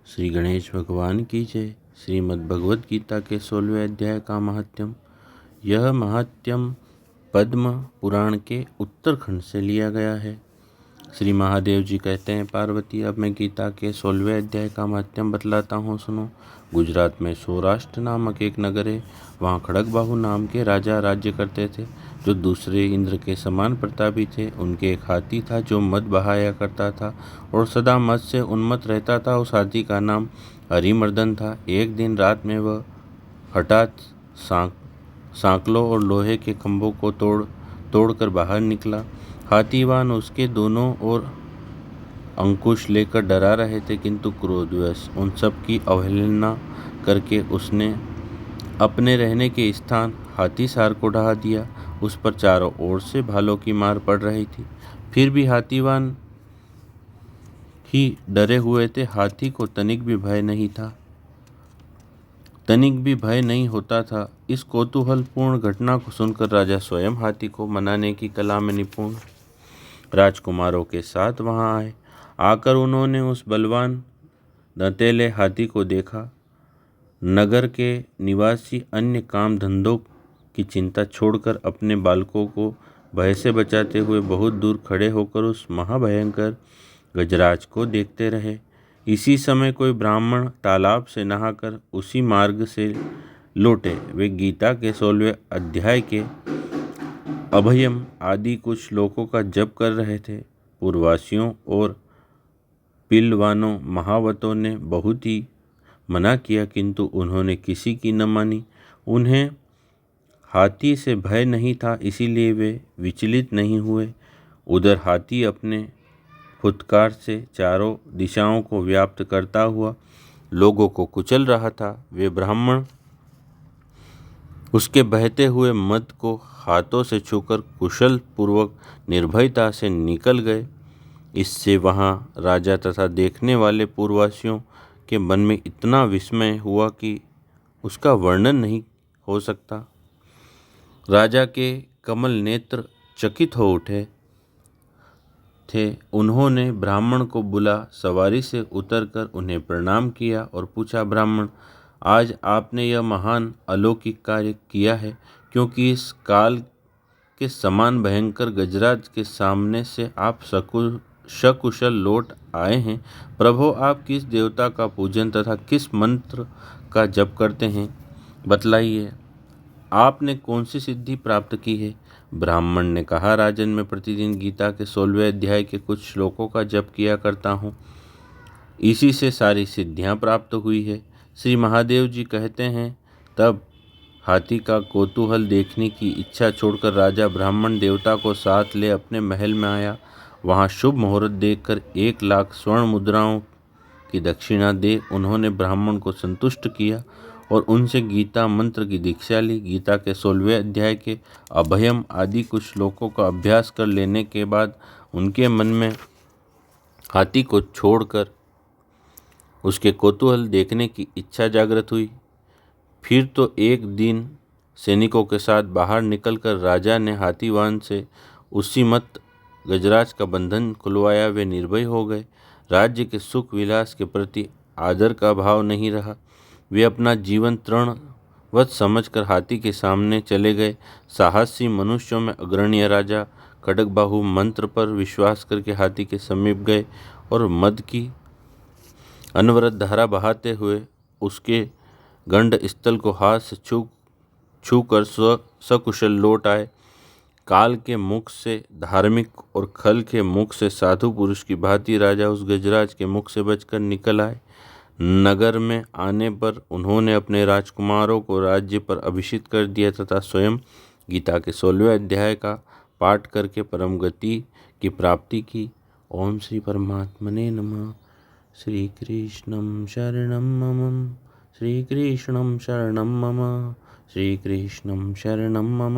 श्री गणेश भगवान की जय। श्रीमद् भगवद गीता के 16वें अध्याय का महात्म्य। यह महात्म्य पद्म पुराण के उत्तरखंड से लिया गया है। श्री महादेव जी कहते हैं, पार्वती अब मैं गीता के 16वें अध्याय का महात्म्य बतलाता हूँ, सुनो। गुजरात में सौराष्ट्र नामक एक नगर है। वहाँ खड़गबाहु नाम के राजा राज्य करते थे, जो दूसरे इंद्र के समान प्रतापी थे। उनके एक हाथी था जो मद बहाया करता था और सदा मद से उन्मत्त रहता था। उस हाथी का नाम हरिमर्दन था। एक दिन रात में वह हठात सांकलों और लोहे के खंभों को तोड़कर बाहर निकला। हाथीवान उसके दोनों ओर अंकुश लेकर डरा रहे थे, किंतु क्रोधवश उन सब की अवहेलना करके उसने अपने रहने के स्थान हाथीसार को ढहा दिया। उस पर चारों ओर से भालों की मार पड़ रही थी, फिर भी हाथीवान ही डरे हुए थे। हाथी को तनिक भी भय नहीं होता था। इस कौतूहलपूर्ण घटना को सुनकर राजा स्वयं हाथी को मनाने की कला में निपुण राजकुमारों के साथ वहां आए। आकर उन्होंने उस बलवान दंतेले हाथी को देखा। नगर के निवासी अन्य काम धंधों की चिंता छोड़कर अपने बालकों को भय से बचाते हुए बहुत दूर खड़े होकर उस महाभयंकर गजराज को देखते रहे। इसी समय कोई ब्राह्मण तालाब से नहाकर उसी मार्ग से लौटे। वे गीता के 16वें अध्याय के अभयम आदि कुछ श्लोकों का जप कर रहे थे। पूर्ववासियों और पिलवानों महावतों ने बहुत ही मना किया, किंतु उन्होंने किसी की न मानी। उन्हें हाथी से भय नहीं था, इसीलिए वे विचलित नहीं हुए। उधर हाथी अपने फुत्कार से चारों दिशाओं को व्याप्त करता हुआ लोगों को कुचल रहा था। वे ब्राह्मण उसके बहते हुए मद को हाथों से छूकर कुशल पूर्वक निर्भयता से निकल गए। इससे वहां राजा तथा देखने वाले पूर्ववासियों के मन में इतना विस्मय हुआ कि उसका वर्णन नहीं हो सकता। राजा के कमल नेत्र चकित हो उठे थे। उन्होंने ब्राह्मण को बुला सवारी से उतरकर उन्हें प्रणाम किया और पूछा, ब्राह्मण, आज आपने यह महान अलौकिक कार्य किया है, क्योंकि इस काल के समान भयंकर गजराज के सामने से आप सकुशल लौट आए हैं। प्रभु, आप किस देवता का पूजन तथा किस मंत्र का जप करते हैं, बतलाइए। आपने कौन सी सिद्धि प्राप्त की है? ब्राह्मण ने कहा, राजन, मैं प्रतिदिन गीता के 16वें अध्याय के कुछ श्लोकों का जप किया करता हूँ। इसी से सारी सिद्धियाँ प्राप्त हुई है। श्री महादेव जी कहते हैं, तब हाथी का कौतूहल देखने की इच्छा छोड़कर राजा ब्राह्मण देवता को साथ ले अपने महल में आया। वहाँ शुभ मुहूर्त देखकर 1,00,000 स्वर्ण मुद्राओं की दक्षिणा दे उन्होंने ब्राह्मण को संतुष्ट किया और उनसे गीता मंत्र की दीक्षा ली। गीता के 16वें अध्याय के अभयम आदि कुछ श्लोकों का अभ्यास कर लेने के बाद उनके मन में हाथी को छोड़कर उसके कौतूहल देखने की इच्छा जागृत हुई। फिर तो एक दिन सैनिकों के साथ बाहर निकलकर राजा ने हाथीवान से उसी मत गजराज का बंधन खुलवाया। वे निर्भय हो गए। राज्य के सुख विलास के प्रति आदर का भाव नहीं रहा। वे अपना जीवन तृणवत समझकर हाथी के सामने चले गए। साहसी मनुष्यों में अग्रणीय राजा खड़गबाहु मंत्र पर विश्वास करके हाथी के समीप गए और मद की अनवरत धारा बहाते हुए उसके गंड स्थल को हाथ से छू कर सकुशल लौट आए। काल के मुख से धार्मिक और खल के मुख से साधु पुरुष की भांति राजा उस गजराज के मुख से बचकर निकल आए। नगर में आने पर उन्होंने अपने राजकुमारों को राज्य पर अभिषिक्त कर दिया तथा स्वयं गीता के 16वें अध्याय का पाठ करके परम गति की प्राप्ति की। ओम श्री परमात्मने नमः। श्री कृष्णं शरणं मम, श्री कृष्णं शरणं मम, श्री कृष्णं शरणं मम।